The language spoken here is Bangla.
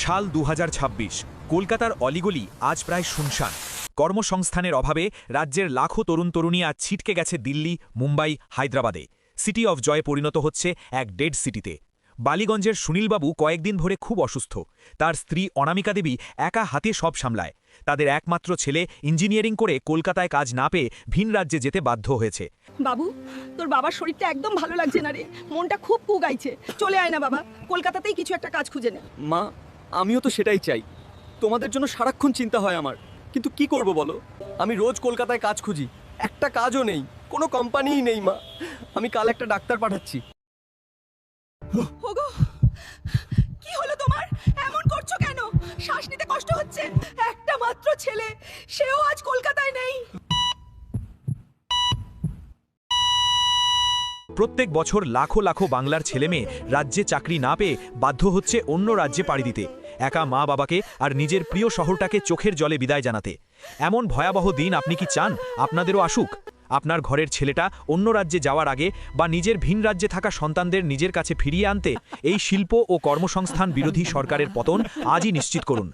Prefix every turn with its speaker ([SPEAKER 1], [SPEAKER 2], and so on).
[SPEAKER 1] সাল ২০২৬। কলকাতার অলিগলি আজ প্রায় শুনশান। কর্মসংস্থানের অভাবে রাজ্যের লাখো তরুণ তরুণী আজ ছিটকে গেছে দিল্লি, মুম্বাই, হায়দ্রাবাদে। সিটি অফ জয়ে পরিণত হচ্ছে এক ডেড সিটিতে। বালিগঞ্জের সুনীলবাবু কয়েকদিন ধরে খুব অসুস্থ। তার স্ত্রী অনামিকা দেবী একা হাতে সব সামলায়। তাদের একমাত্র ছেলে ইঞ্জিনিয়ারিং করে কলকাতায় কাজ না পেয়ে ভিন রাজ্যে যেতে বাধ্য হয়েছে।
[SPEAKER 2] বাবু, তোর বাবার শরীরটা একদম ভালো লাগছে না রে, মনটা খুব কুগাইছে। চলে আয় না বাবা, কলকাতাতেই কিছু একটা কাজ খুঁজে নে।
[SPEAKER 3] মা, আমিও তো সেটাই চাই। তোমাদের জন্য সারাক্ষণ চিন্তা হয় আমার, কিন্তু কি করব বলো? আমি রোজ কলকাতায় কাজ খুঁজি, একটা কাজও নেই, কোনো কোম্পানিই নেই। মা, আমি কাল একটা ডাক্তার পাঠাচ্ছি।
[SPEAKER 2] ওগো, কি হলো তোমার? এমন করছো কেন? শ্বাস নিতে কষ্ট হচ্ছে। একটা মাত্র ছেলে, সেও আজ কলকাতায় নেই।
[SPEAKER 1] প্রত্যেক বছর লাখো লাখো বাংলার ছেলেমেয়ে রাজ্যে চাকরি না পেয়ে বাধ্য হচ্ছে অন্য রাজ্যে পাড়ি দিতে, একা মা বাবাকে আর নিজের প্রিয় শহরটাকে চোখের জলে বিদায় জানাতে। এমন ভয়াবহ দিন আপনি কি চান আপনাদেরও আসুক? আপনার ঘরের ছেলেটা অন্য রাজ্যে যাওয়ার আগে বা নিজের ভিন রাজ্যে থাকা সন্তানদের নিজের কাছে ফিরিয়ে আনতে এই শিল্প ও কর্মসংস্থান বিরোধী সরকারের পতন আজই নিশ্চিত করুন।